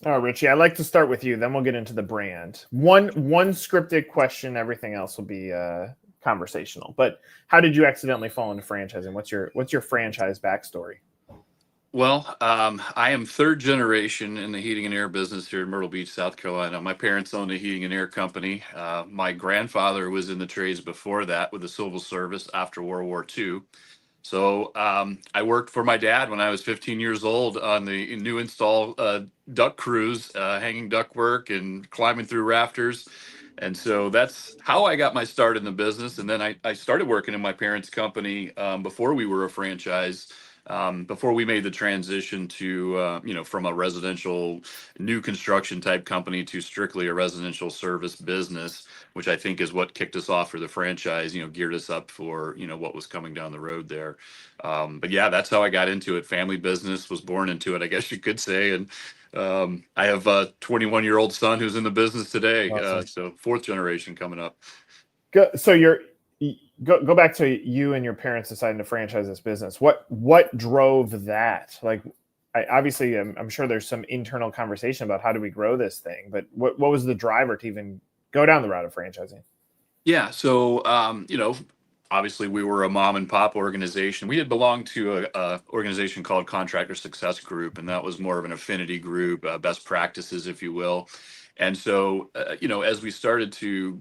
Oh, Richie, I'd like to start with you. Then we'll get into the brand. One scripted question. Everything else will be conversational. But how did you accidentally fall into franchising? What's your franchise backstory? Well, I am third generation in the heating and air business here in Myrtle Beach, South Carolina. My parents owned a heating and air company. My grandfather was in the trades before that with the civil service after World War II. So I worked for my dad when I was 15 years old on the new install duct crews, hanging duct work and climbing through rafters. And so that's how I got my start in the business. And then I started working in my parents' company before we were a franchise, before we made the transition to, from a residential new construction type company to strictly a residential service business, which I think is what kicked us off for the franchise, geared us up for, what was coming down the road there. But yeah, that's how I got into it. Family business, was born into it, I guess you could say. And I have a 21-year-old son who's in the business today. Awesome. So fourth generation coming up. So go back to you and your parents deciding to franchise this business. What drove that? Like, obviously, I'm sure there's some internal conversation about how do we grow this thing, but what was the driver to even go down the route of franchising? Yeah. So, obviously we were a mom and pop organization. We had belonged to a organization called Contractor Success Group, and that was more of an affinity group, best practices, if you will. And so, as we started to,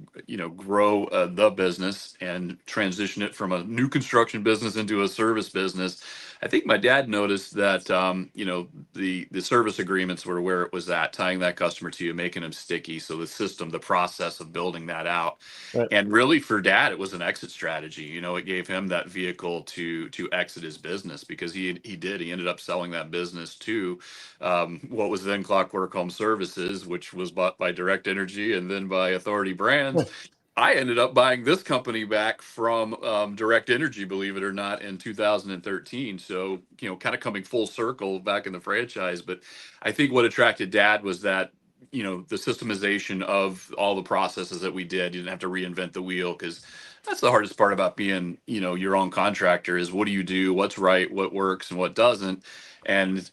grow the business and transition it from a new construction business into a service business, I think my dad noticed that, the service agreements were where it was at, tying that customer to you, making them sticky. So the system, the process of building that out, Right. and really for dad it was an exit strategy. It gave him that vehicle to exit his business, because he ended up selling that business to what was then Clockwork Home Services, which was bought by Direct Energy and then by Authority Brands. I ended up buying this company back from Direct Energy, believe it or not, in 2013. So, kind of coming full circle back in the franchise. But I think what attracted dad was that, the systemization of all the processes that we did. You didn't have to reinvent the wheel, because that's the hardest part about being, your own contractor, is what do you do, what's right, what works and what doesn't. And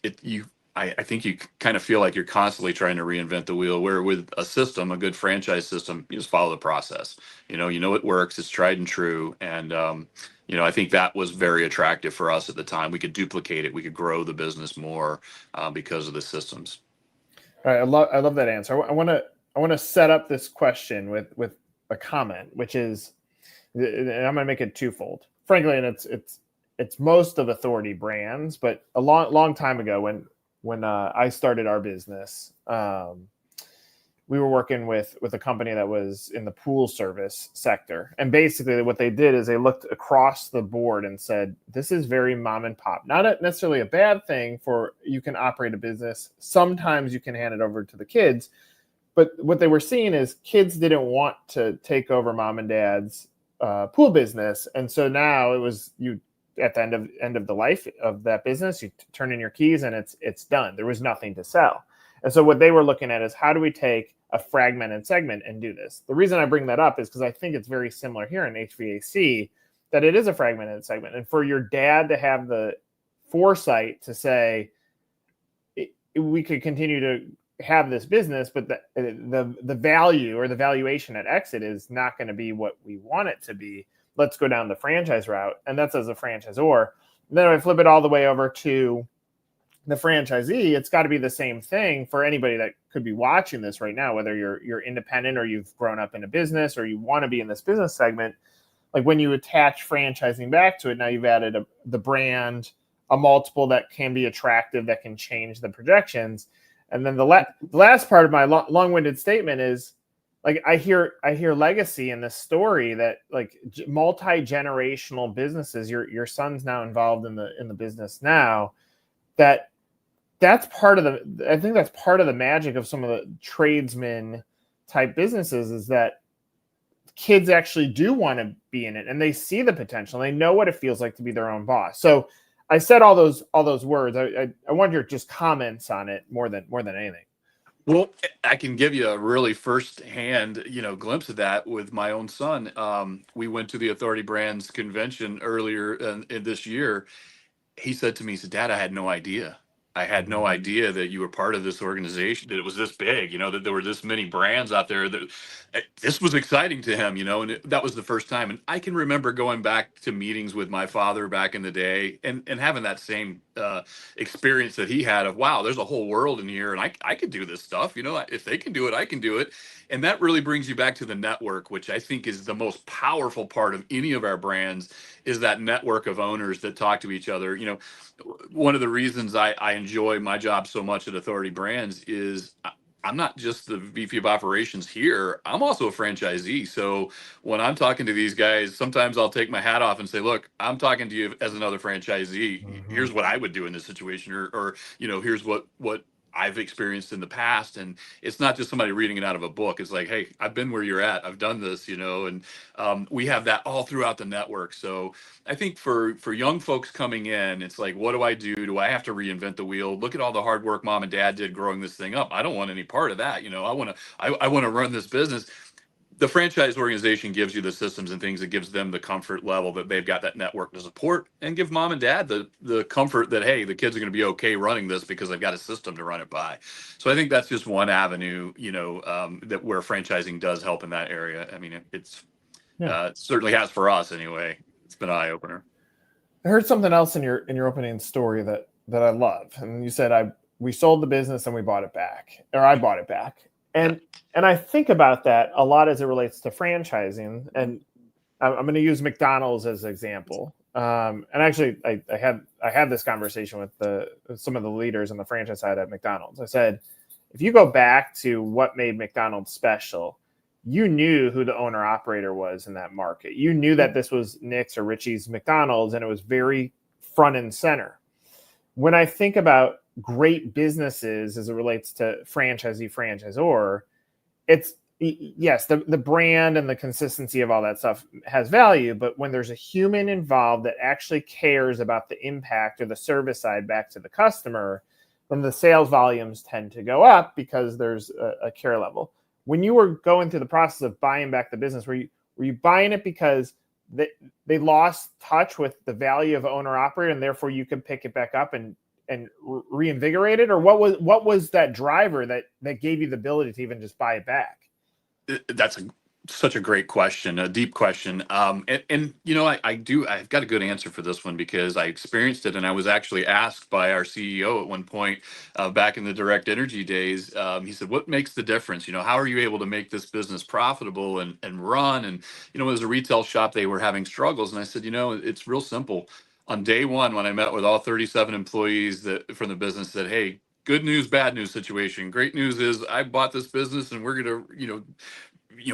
I think you kind of feel like you're constantly trying to reinvent the wheel, where with a system, a good franchise system, you just follow the process. You know it works, it's tried and true. And I think that was very attractive for us at the time. We could duplicate it, we could grow the business more because of the systems. All right, I love that answer. I want to set up this question with a comment, which is, and I'm going to make it twofold. Frankly, and it's most of Authority Brands, but a long time ago when I started our business, we were working with a company that was in the pool service sector. And basically what they did is they looked across the board and said, this is very mom and pop. Not necessarily a bad thing, for you can operate a business. Sometimes you can hand it over to the kids. But what they were seeing is kids didn't want to take over mom and dad's pool business. And so now it was, you at the end of the life of that business, you turn in your keys and it's done. There was nothing to sell. And so what they were looking at is, how do we take a fragmented segment and do this? The reason I bring that up is because I think it's very similar here in HVAC, that it is a fragmented segment. And for your dad to have the foresight to say, we could continue to have this business, but the value or the valuation at exit is not going to be what we want it to be. Let's go down the franchise route. And that's as a franchisor. And then I flip it all the way over to the franchisee. It's got to be the same thing for anybody that could be watching this right now, whether you're independent or you've grown up in a business or you want to be in this business segment. Like, when you attach franchising back to it, now you've added the brand, a multiple that can be attractive, that can change the projections. And then the last part of my long-winded statement is, like, I hear legacy in this story, that like multi-generational businesses, your son's now involved in the business now, that's part of I think that's part of the magic of some of the tradesman type businesses, is that kids actually do want to be in it and they see the potential. They know what it feels like to be their own boss. So I said all those words. I want your just comments on it more than anything. Well, I can give you a really first-hand, glimpse of that with my own son. We went to the Authority Brands convention earlier in this year. He said to me, he said, "Dad, I had no idea." I had no idea that you were part of this organization, that it was this big, that there were this many brands out there, that this was exciting to him, and that was the first time. And I can remember going back to meetings with my father back in the day, and having that same experience that he had of, wow, there's a whole world in here, and I could do this stuff, if they can do it, I can do it. And that really brings you back to the network, which I think is the most powerful part of any of our brands, is that network of owners that talk to each other. One of the reasons I enjoy my job so much at Authority Brands is I'm not just the VP of operations here. I'm also a franchisee. So when I'm talking to these guys, sometimes I'll take my hat off and say, look, I'm talking to you as another franchisee. Mm-hmm. Here's what I would do in this situation, or here's what I've experienced in the past. And it's not just somebody reading it out of a book. It's like, hey, I've been where you're at. I've done this, and we have that all throughout the network. So I think for young folks coming in, it's like, what do I do? Do I have to reinvent the wheel? Look at all the hard work mom and dad did growing this thing up. I don't want any part of that. I want to run this business. The franchise organization gives you the systems and things that gives them the comfort level that they've got that network to support, and give mom and dad the comfort that, hey, the kids are going to be okay running this because they've got a system to run it by. So I think that's just one avenue, that where franchising does help in that area. I mean, it's certainly has for us anyway. It's been an eye opener. I heard something else in your opening story that I love, and you said we sold the business and we bought it back, or I bought it back, and I think about that a lot as it relates to franchising, and I'm going to use McDonald's as an example. And actually, I had this conversation with some of the leaders on the franchise side at McDonald's. I said, if you go back to what made McDonald's special, you knew who the owner operator was in that market. You knew that this was Nick's or Richie's McDonald's, and it was very front and center. When I think about great businesses as it relates to franchisor, it's, yes, the brand and the consistency of all that stuff has value, but when there's a human involved that actually cares about the impact or the service side back to the customer, then the sales volumes tend to go up because there's a care level. When you were going through the process of buying back the business, were you buying it because they lost touch with the value of owner operator, and therefore you could pick it back up and reinvigorate it? Or what was that driver that gave you the ability to even just buy it back? That's such a great question, a deep question. I've got a good answer for this one because I experienced it, and I was actually asked by our CEO at one point back in the direct energy days. He said, "What makes the difference? How are you able to make this business profitable and run?" And as a retail shop, they were having struggles, and I said, it's real simple. On day one, when I met with all 37 employees from the business, said, "Hey, good news, bad news situation. Great news is I bought this business, and we're going to,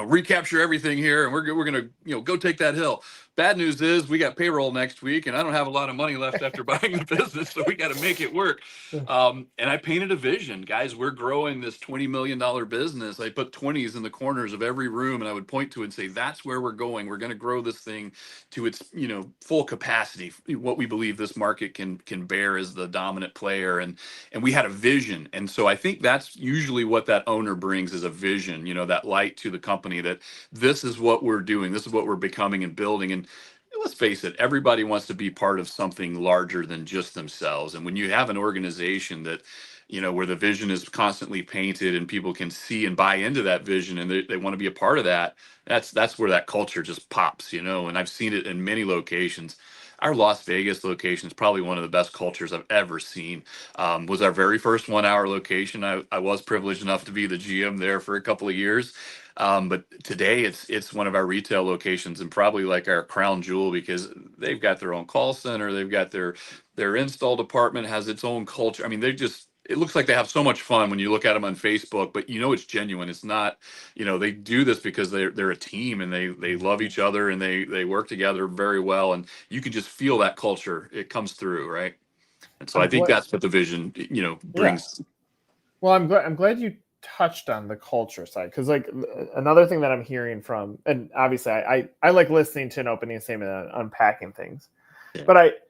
recapture everything here, and we're going to, go take that hill. Bad news is we got payroll next week, and I don't have a lot of money left after buying the business, so we got to make it work." And I painted a vision, guys. We're growing this $20 million business. I put 20s in the corners of every room, and I would point to it and say, "That's where we're going. We're going to grow this thing to its, full capacity. What we believe this market can bear as the dominant player." And we had a vision. And so I think that's usually what that owner brings, is a vision, that light to the company, that this is what we're doing. This is what we're becoming and building. And let's face it, everybody wants to be part of something larger than just themselves. And when you have an organization that, where the vision is constantly painted and people can see and buy into that vision, and they want to be a part of that, that's where that culture just pops, and I've seen it in many locations. Our Las Vegas location is probably one of the best cultures I've ever seen. Was our very first 1 hour location. I was privileged enough to be the GM there for a couple of years. But today it's one of our retail locations, and probably like our crown jewel, because they've got their own call center. They've got their install department has its own culture. I mean, it looks like they have so much fun when you look at them on Facebook, but it's genuine. It's not, they do this because they're a team, and they love each other, and they work together very well. And you can just feel that culture. It comes through, right? And so I think that's what the vision, brings. Yeah. Well, I'm glad you touched on the culture side, because like another thing that I'm hearing from, and obviously I like listening to an opening statement and unpacking things, yeah. But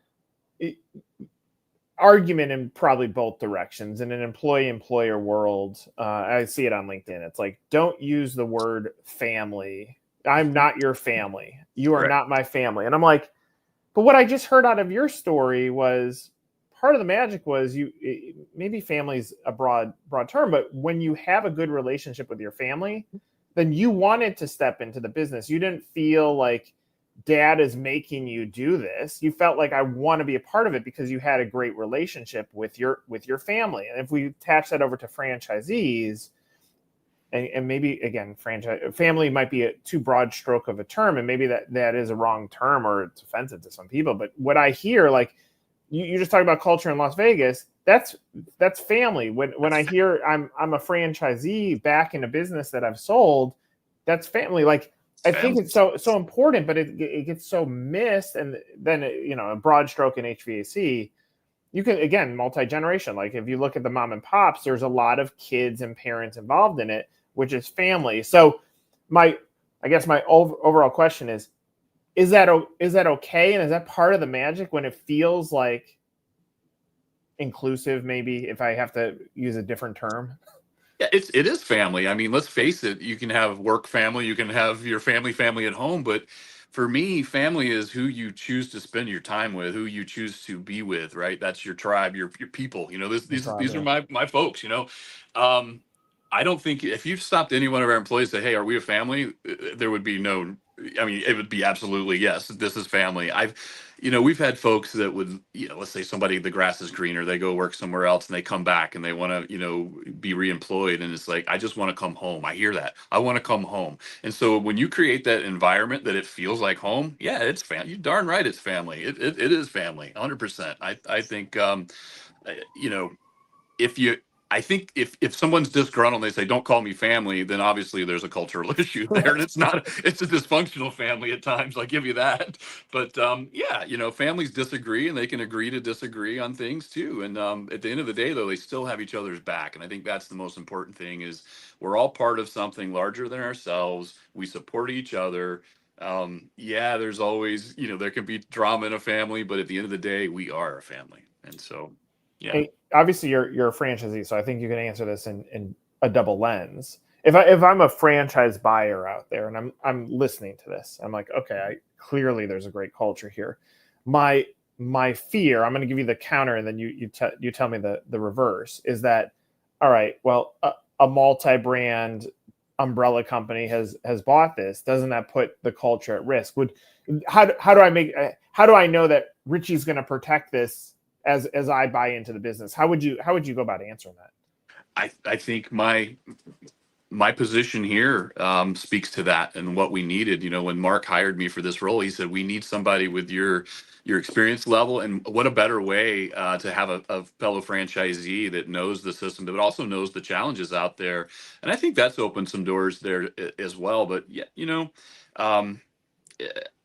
argument in probably both directions. In an employee-employer world, I see it on LinkedIn. It's like, don't use the word family. I'm not your family. You are not my family. And I'm like, but what I just heard out of your story was part of the magic was maybe family's a broad term, but when you have a good relationship with your family, then you wanted to step into the business. You didn't feel like dad is making you do this. You felt like, I want to be a part of it because you had a great relationship with your family. And if we attach that over to franchisees, and maybe again, family might be a too broad stroke of a term, and maybe that is a wrong term or it's offensive to some people. But what I hear, like you just talked about culture in Las Vegas, that's family. When I hear I'm a franchisee back in a business that I've sold, that's family. Like, I think it's so important, but it gets so missed. And then, a broad stroke in HVAC, you can, again, multi-generation. Like if you look at the mom and pops, there's a lot of kids and parents involved in it, which is family. So I guess my overall question is that okay? And is that part of the magic when it feels like inclusive, maybe, if I have to use a different term? Yeah, it is family. I mean, let's face it. You can have work family, you can have your family at home, but for me, family is who you choose to spend your time with, who you choose to be with. Right? That's your tribe, your people. These are my folks. I don't think if you've stopped any one of our employees and say, "Hey, are we a family?" There would be no. I mean, it would be absolutely yes. This is family. We've had folks that would, let's say the grass is greener, they go work somewhere else and they come back and they want to, be reemployed. And it's like, I just want to come home. I hear that. I want to come home. And so when you create that environment that it feels like home, yeah, it's family. You're darn right. It's family. It is family. 100%. I think, you know, if you I think if someone's disgruntled and they say don't call me family, then obviously there's a cultural issue there, and it's a dysfunctional family at times. I'll give you that. But yeah, families disagree and they can agree to disagree on things too. And at the end of the day, though, they still have each other's back, and I think that's the most important thing. Is we're all part of something larger than ourselves. We support each other. Yeah, there's always, there can be drama in a family, but at the end of the day, we are a family. And so yeah. Hey, obviously you're a franchisee, so I think you can answer this in a double lens. If I'm a franchise buyer out there and I'm listening to this, I'm like, okay, clearly there's a great culture here. My fear, I'm going to give you the counter, and then you tell me the reverse, is that, all right, well, a multi-brand umbrella company has bought this. Doesn't that put the culture at risk? How do I know that Richie's going to protect this as I buy into the business? How would you go about answering that? I think my position here speaks to that and what we needed. When Mark hired me for this role, he said, we need somebody with your experience level. And what a better way to have a fellow franchisee that knows the system, but also knows the challenges out there. And I think that's opened some doors there as well. But yeah, um,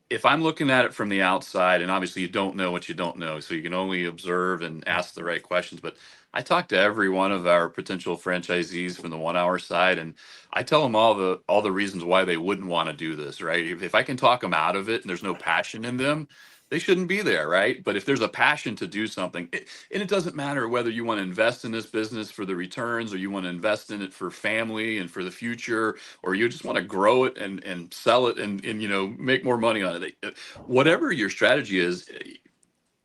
if I'm looking at it from the outside, and obviously you don't know what you don't know, so you can only observe and ask the right questions. But I talk to every one of our potential franchisees from the 1 hour side, and I tell them all the reasons why they wouldn't want to do this, right? If I can talk them out of it and there's no passion in them, they shouldn't be there, right? But if there's a passion to do something, and it doesn't matter whether you want to invest in this business for the returns, or you want to invest in it for family and for the future, or you just want to grow it and sell it and make more money on it. Whatever your strategy is,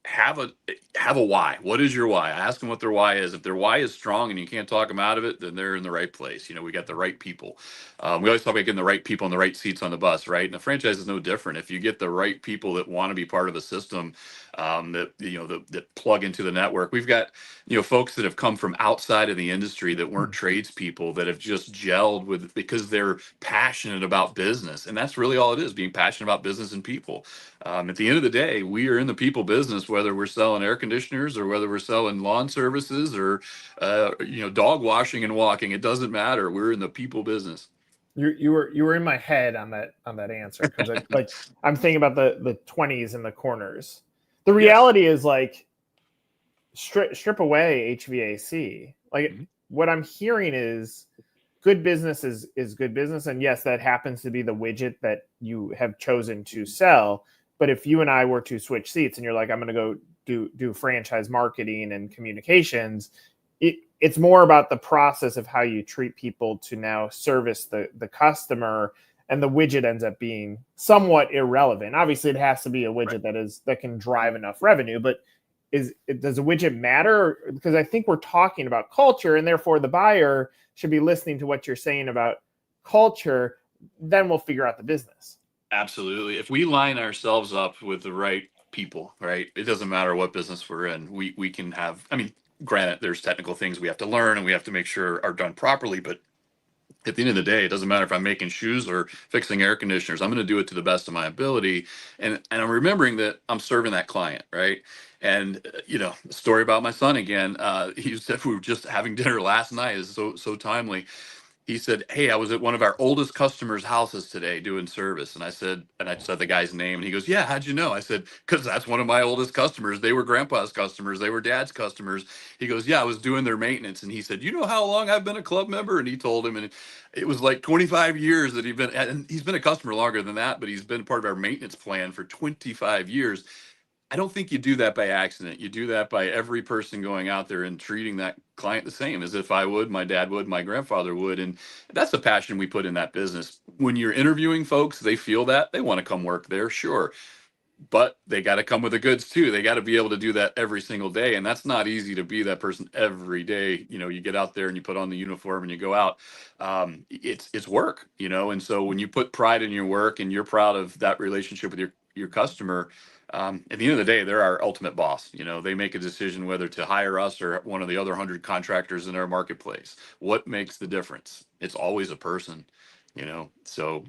have a why. What is your why? Ask them what their why is. If their why is strong and you can't talk them out of it, then they're in the right place. We got the right people. We always talk about getting the right people in the right seats on the bus, right? And the franchise is no different. If you get the right people that want to be part of the system, that plug into the network. We've got folks that have come from outside of the industry that weren't tradespeople, that have just gelled with, because they're passionate about business, and that's really all it is: being passionate about business and people. At the end of the day, we are in the people business, whether we're selling air conditioners or whether we're selling lawn services or dog washing and walking. It doesn't matter. We're in the people business. You were in my head on that answer, because I'm thinking about the 20s in the corners. The reality is, like, strip away HVAC. Like, what I'm hearing is good business is good business, and yes, that happens to be the widget that you have chosen to sell. But if you and I were to switch seats and you're like, I'm going to go do franchise marketing and communications, it's more about the process of how you treat people to now service the customer, and the widget ends up being somewhat irrelevant. Obviously, it has to be a widget that can drive enough revenue, but does a widget matter? Because I think we're talking about culture, and therefore the buyer should be listening to what you're saying about culture. Then we'll figure out the business. Absolutely. If we line ourselves up with the right people, right, it doesn't matter what business we're in. We can have, I mean, granted, there's technical things we have to learn and we have to make sure are done properly, but at the end of the day, it doesn't matter if I'm making shoes or fixing air conditioners. I'm going to do it to the best of my ability, and I'm remembering that I'm serving that client, right? And the story about my son again. He said we were just having dinner last night. Is so timely. He said, "Hey, I was at one of our oldest customers' houses today doing service." And I said the guy's name, and he goes, "Yeah, how'd you know?" I said, "Because that's one of my oldest customers. They were grandpa's customers. They were dad's customers." He goes, "Yeah, I was doing their maintenance." And he said, "You know how long I've been a club member?" And he told him, and it was like 25 years that and he's been a customer longer than that, but he's been part of our maintenance plan for 25 years. I don't think you do that by accident. You do that by every person going out there and treating that client the same as if I would, my dad would, my grandfather would. And that's the passion we put in that business. When you're interviewing folks, they feel that they want to come work there, sure. But they got to come with the goods too. They got to be able to do that every single day. And that's not easy to be that person every day. You get out there and you put on the uniform and you go out. It's work, and so when you put pride in your work and you're proud of that relationship with your customer, at the end of the day, they're our ultimate boss. They make a decision whether to hire us or one of the other 100 contractors in our marketplace. What makes the difference? It's always a person, so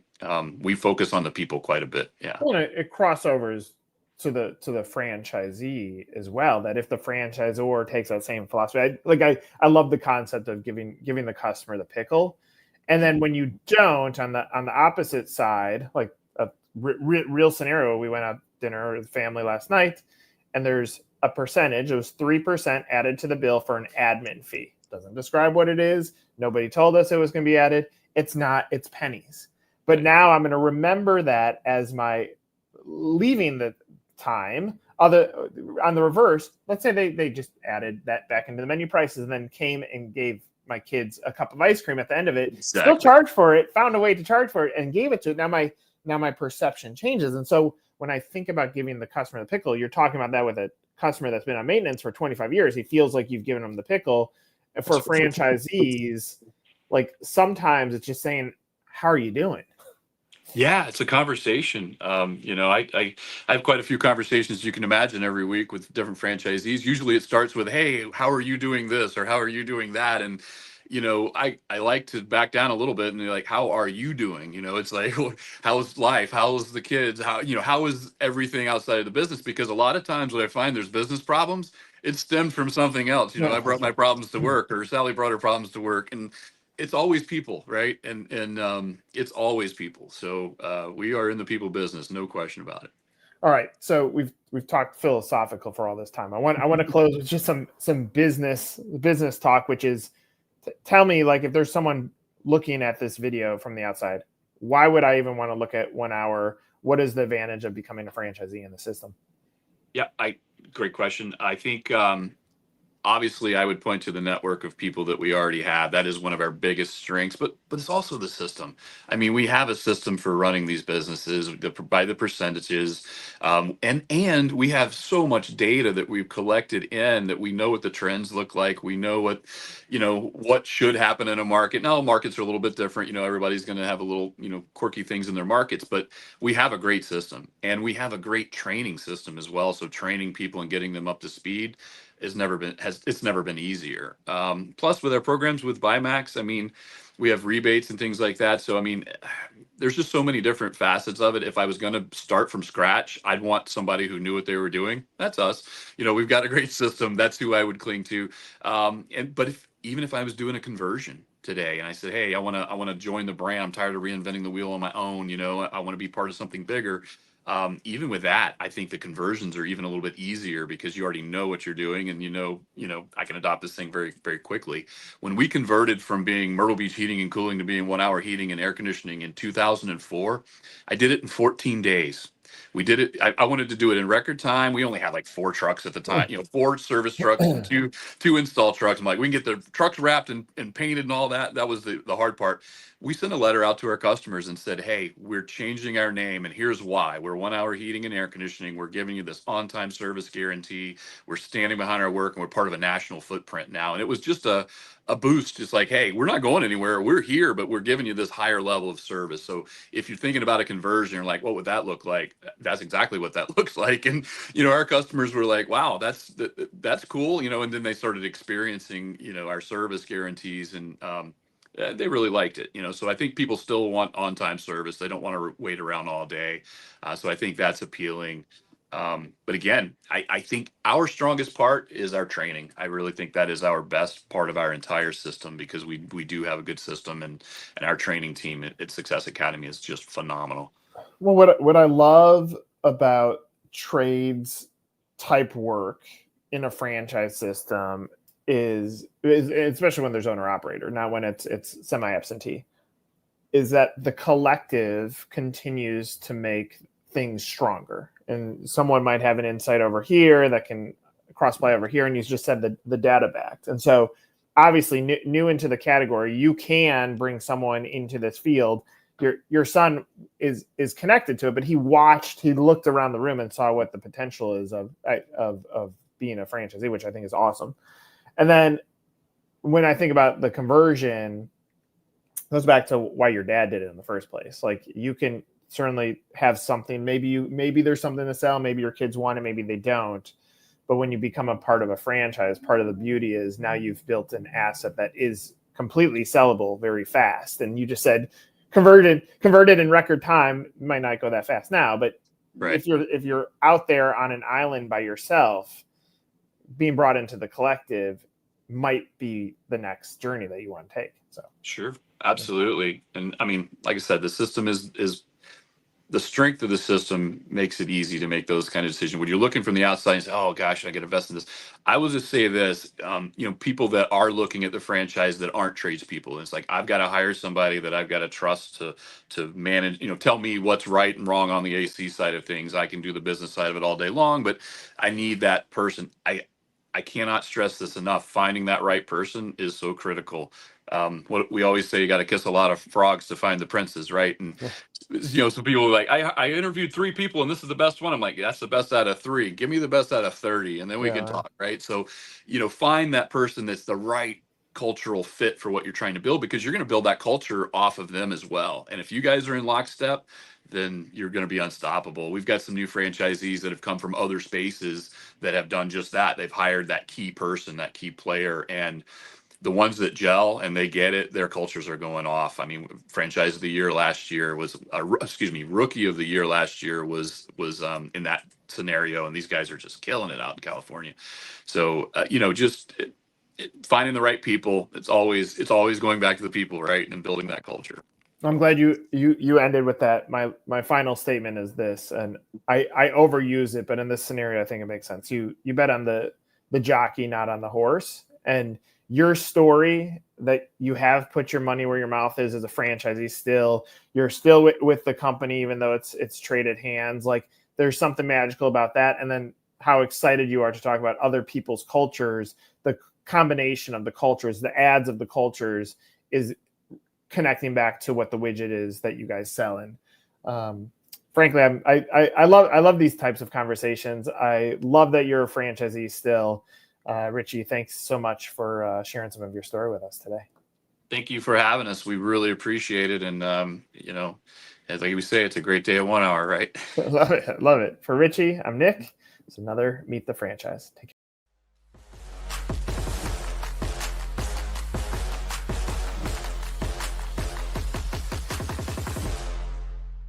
we focus on the people quite a bit. Yeah. Well, it crossovers to the franchisee as well. That if the franchisor takes that same philosophy, I love the concept of giving the customer the pickle, and then when you don't, on the opposite side, like a real scenario, we went out dinner with family last night, and there's a percentage. It was 3% added to the bill for an admin fee. Doesn't describe what it is. Nobody told us it was going to be added. It's not. It's pennies. But now I'm going to remember that as my leaving the time. On the reverse, let's say they just added that back into the menu prices and then came and gave my kids a cup of ice cream at the end of it. Exactly. Still charged for it, found a way to charge for it, and gave it to it. Now my perception changes. And so when I think about giving the customer the pickle, you're talking about that with a customer that's been on maintenance for 25 years. He feels like you've given him the pickle. And for franchisees, like sometimes it's just saying, "How are you doing?" Yeah, it's a conversation. I have quite a few conversations you can imagine every week with different franchisees. Usually it starts with, "Hey, how are you doing this?" or "How are you doing that?" And, I like to back down a little bit and be like, "How are you doing?" It's like, how's life? How's the kids? How is everything outside of the business? Because a lot of times when I find there's business problems, it stemmed from something else. I brought my problems to work, or Sally brought her problems to work. And it's always people, right? And it's always people. So we are in the people business, no question about it. All right, so we've talked philosophical for all this time. I want to close with just some business talk, which is tell me, like, if there's someone looking at this video from the outside, why would I even want to look at 1 hour? What is the advantage of becoming a franchisee in the system? Yeah, great question. I think obviously I would point to the network of people that we already have. That is one of our biggest strengths, but it's also the system. I mean, we have a system for running these businesses by the percentages, and we have so much data that we've collected in that we know what the trends look like. We know what should happen in a market. Now markets are a little bit different. Everybody's going to have a little quirky things in their markets, but we have a great system, and we have a great training system as well. So training people and getting them up to speed it's never been easier. Plus with our programs with Bimax, I mean, we have rebates and things like that. So, I mean, there's just so many different facets of it. If I was going to start from scratch, I'd want somebody who knew what they were doing. That's us. We've got a great system. That's who I would cling to. But even if I was doing a conversion today and I said, "Hey, I want to join the brand. I'm tired of reinventing the wheel on my own. I want to be part of something bigger." Even with that, I think the conversions are even a little bit easier because you already know what you're doing, and I can adopt this thing very, very quickly. When we converted from being Myrtle Beach Heating and Cooling to being 1 Hour Heating and Air Conditioning in 2004, I did it in 14 days. We did it. I wanted to do it in record time. We only had like 4 trucks at the time, 4 service trucks and two install trucks. I'm like, we can get the trucks wrapped and painted and all that. That was the hard part. We sent a letter out to our customers and said, hey, we're changing our name, and here's why. We're 1 hour heating and air conditioning. We're giving you this on-time service guarantee. We're standing behind our work, and we're part of a national footprint now. And it was just a boost. It's like, hey, we're not going anywhere. We're here, but we're giving you this higher level of service. So if you're thinking about a conversion, you're like, what would that look like? That's exactly what that looks like. And, our customers were like, wow, that's cool. And then they started experiencing, our service guarantees, and they really liked it. So I think people still want on-time service. They don't want to wait around all day. So I think that's appealing. But again, I think our strongest part is our training. I really think that is our best part of our entire system, because we do have a good system, and our training team at Success Academy is just phenomenal. Well, what I love about trades type work in a franchise system is especially when there's owner operator, not when it's semi-absentee, is that the collective continues to make things stronger. And someone might have an insight over here that can cross-play over here, and you just said the data backed. And so obviously new into the category, you can bring someone into this field. Your son is connected to it, but he looked around the room and saw what the potential is of being a franchisee, which I think is awesome. And then when I think about the conversion, it goes back to why your dad did it in the first place. Like, you can certainly have something, maybe there's something to sell, maybe your kids want it, maybe they don't. But when you become a part of a franchise, part of the beauty is now you've built an asset that is completely sellable very fast. And you just said converted in record time. It might not go that fast now, but right. if you're out there on an island by yourself, being brought into the collective might be the next journey that you want to take. So sure, absolutely. And I mean, like I said, the system is the strength of the system makes it easy to make those kind of decisions. When you're looking from the outside and say, oh gosh, I get invested in this. I will just say this, people that are looking at the franchise that aren't tradespeople, it's like, I've got to hire somebody that I've got to trust to manage, tell me what's right and wrong on the AC side of things. I can do the business side of it all day long, but I need that person. I cannot stress this enough. Finding that right person is so critical. What we always say, you got to kiss a lot of frogs to find the princes, right? And some people are like, I interviewed 3 people and this is the best one. I'm like, that's the best out of 3. Give me the best out of 30, and then we can talk, right? So, find that person that's the right cultural fit for what you're trying to build, because you're going to build that culture off of them as well. And if you guys are in lockstep, then you're going to be unstoppable. We've got some new franchisees that have come from other spaces that have done just that. They've hired that key person, that key player, and the ones that gel and they get it, their cultures are going off. I mean, franchise of the year last year was, rookie of the year last year was in that scenario, and these guys are just killing it out in California. So, finding the right people. It's always going back to the people, right, and building that culture. I'm glad you ended with that. My final statement is this, and I overuse it, but in this scenario, I think it makes sense. You bet on the jockey, not on the horse. And your story that you have put your money where your mouth is as a franchisee, you're still with the company, even though it's traded hands. Like, there's something magical about that. And then how excited you are to talk about other people's cultures. The combination of the cultures, the ads of the cultures is connecting back to what the widget is that you guys sell. And frankly, I love these types of conversations. I love that you're a franchisee still. Richie, thanks so much for sharing some of your story with us today. Thank you for having us. We really appreciate it. And, as like we say, it's a great day at 1 hour, right? Love it. For Richie, I'm Nick. It's another Meet the Franchise. Take care.